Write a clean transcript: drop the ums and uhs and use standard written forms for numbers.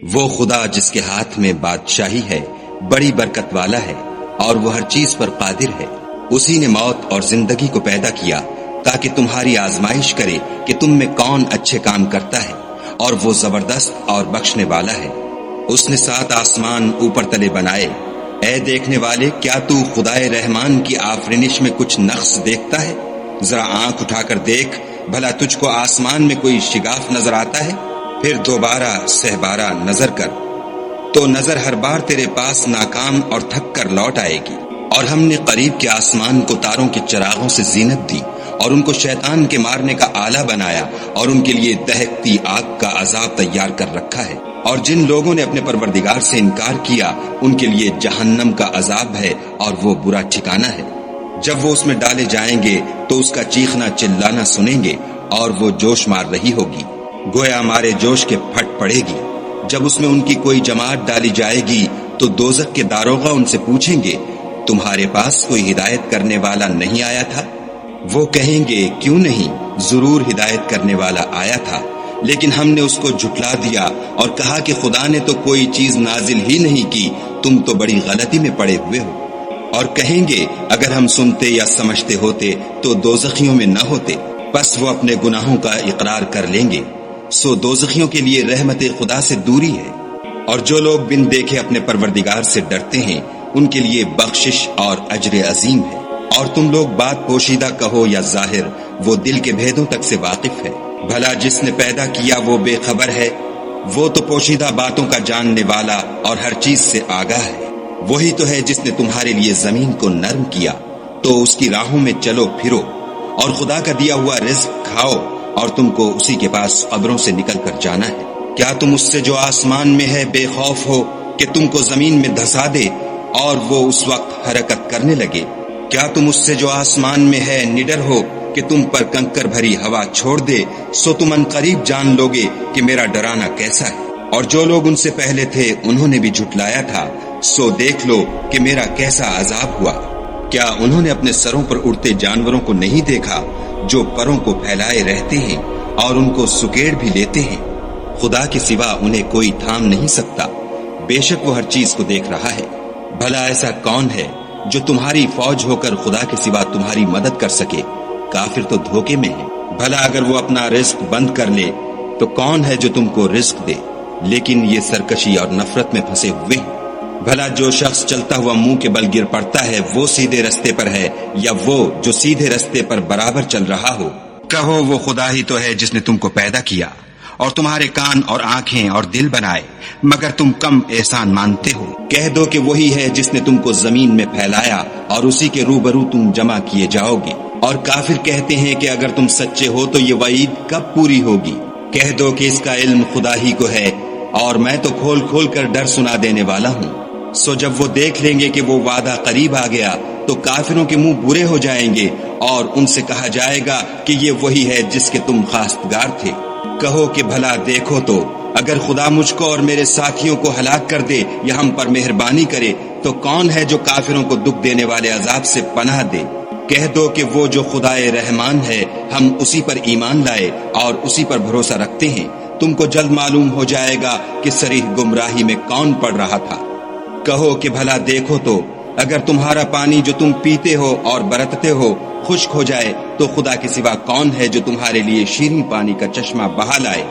وہ خدا جس کے ہاتھ میں بادشاہی ہے بڑی برکت والا ہے اور وہ ہر چیز پر قادر ہے۔ اسی نے موت اور زندگی کو پیدا کیا تاکہ تمہاری آزمائش کرے کہ تم میں کون اچھے کام کرتا ہے، اور وہ زبردست اور بخشنے والا ہے۔ اس نے 7 آسمان اوپر تلے بنائے۔ اے دیکھنے والے، کیا تو خدائے رحمان کی آفرینش میں کچھ نقص دیکھتا ہے؟ ذرا آنکھ اٹھا کر دیکھ، بھلا تجھ کو آسمان میں کوئی شگاف نظر آتا ہے؟ پھر دوبارہ سہبارہ نظر کر تو نظر ہر بار تیرے پاس ناکام اور تھک کر لوٹ آئے گی۔ اور ہم نے قریب کے آسمان کو تاروں کے چراغوں سے زینت دی اور ان کو شیطان کے مارنے کا آلہ بنایا، اور ان کے لیے دہکتی آگ کا عذاب تیار کر رکھا ہے۔ اور جن لوگوں نے اپنے پروردگار سے انکار کیا ان کے لیے جہنم کا عذاب ہے، اور وہ برا ٹھکانہ ہے۔ جب وہ اس میں ڈالے جائیں گے تو اس کا چیخنا چلانا سنیں گے، اور وہ جوش مار رہی ہوگی، گویا مارے جوش کے پھٹ پڑے گی۔ جب اس میں ان کی کوئی جماعت ڈالی جائے گی تو دوزخ کے داروغہ ان سے پوچھیں گے، تمہارے پاس کوئی ہدایت کرنے والا نہیں آیا تھا؟ وہ کہیں گے، کیوں نہیں، ضرور ہدایت کرنے والا آیا تھا، لیکن ہم نے اس کو جھٹلا دیا اور کہا کہ خدا نے تو کوئی چیز نازل ہی نہیں کی، تم تو بڑی غلطی میں پڑے ہوئے ہو۔ اور کہیں گے، اگر ہم سنتے یا سمجھتے ہوتے تو دوزخیوں میں نہ ہوتے۔ پس وہ اپنے گناہوں کا اقرار کر لیں گے، سو دوزخیوں کے لیے رحمت خدا سے دوری ہے۔ اور جو لوگ بن دیکھے اپنے پروردگار سے ڈرتے ہیں ان کے لیے بخشش اور اجر عظیم ہے۔ اور تم لوگ بات پوشیدہ کہو یا ظاہر، وہ دل کے بھیدوں تک سے واقف ہے۔ بھلا جس نے پیدا کیا وہ بے خبر ہے؟ وہ تو پوشیدہ باتوں کا جاننے والا اور ہر چیز سے آگاہ ہے۔ وہی تو ہے جس نے تمہارے لیے زمین کو نرم کیا، تو اس کی راہوں میں چلو پھرو، اور خدا کا دیا ہوا رزق کھاؤ، اور تم کو اسی کے پاس قبروں سے نکل کر جانا ہے۔ کیا تم اس سے جو آسمان میں ہے بے خوف ہو کہ تم کو زمین میں دھسا دے اور وہ اس وقت حرکت کرنے لگے؟ کیا تم اس سے جو آسمان میں ہے نڈر ہو کہ تم پر کنکر بھری ہوا چھوڑ دے؟ سو تم ان قریب جان لوگے کہ میرا ڈرانا کیسا ہے۔ اور جو لوگ ان سے پہلے تھے انہوں نے بھی جھٹلایا تھا، سو دیکھ لو کہ میرا کیسا عذاب ہوا۔ کیا انہوں نے اپنے سروں پر اڑتے جانوروں کو نہیں دیکھا جو پروں کو پھیلائے رہتے ہیں اور ان کو سکیڑ بھی لیتے ہیں؟ خدا کے سوا انہیں کوئی تھام نہیں سکتا، بے شک وہ ہر چیز کو دیکھ رہا ہے۔ بھلا ایسا کون ہے جو تمہاری فوج ہو کر خدا کے سوا تمہاری مدد کر سکے؟ کافر تو دھوکے میں ہے۔ بھلا اگر وہ اپنا رزق بند کر لے تو کون ہے جو تم کو رزق دے؟ لیکن یہ سرکشی اور نفرت میں پھنسے ہوئے ہیں۔ بھلا جو شخص چلتا ہوا منہ کے بل گر پڑتا ہے وہ سیدھے رستے پر ہے، یا وہ جو سیدھے رستے پر برابر چل رہا ہو؟ کہو، وہ خدا ہی تو ہے جس نے تم کو پیدا کیا اور تمہارے کان اور آنکھیں اور دل بنائے، مگر تم کم احسان مانتے ہو۔ کہہ دو کہ وہی ہے جس نے تم کو زمین میں پھیلایا اور اسی کے روبرو تم جمع کیے جاؤ گے۔ اور کافر کہتے ہیں کہ اگر تم سچے ہو تو یہ وعید کب پوری ہوگی؟ کہہ دو کہ اس کا علم خدا ہی کو ہے، اور میں تو کھول کھول کر ڈر سنا دینے والا ہوں۔ سو جب وہ دیکھ لیں گے کہ وہ وعدہ قریب آ گیا تو کافروں کے منہ برے ہو جائیں گے، اور ان سے کہا جائے گا کہ یہ وہی ہے جس کے تم خواستگار تھے۔ کہو کہ بھلا دیکھو تو، اگر خدا مجھ کو اور میرے ساتھیوں کو ہلاک کر دے یا ہم پر مہربانی کرے تو کون ہے جو کافروں کو دکھ دینے والے عذاب سے پناہ دے؟ کہہ دو کہ وہ جو خدائے رحمان ہے ہم اسی پر ایمان لائے اور اسی پر بھروسہ رکھتے ہیں۔ تم کو جلد معلوم ہو جائے گا کہ صریح گمراہی میں کون پڑ رہا تھا۔ کہو کہ بھلا دیکھو تو، اگر تمہارا پانی جو تم پیتے ہو اور برتتے ہو خشک ہو جائے تو خدا کے سوا کون ہے جو تمہارے لیے شیریں پانی کا چشمہ بہا لائے؟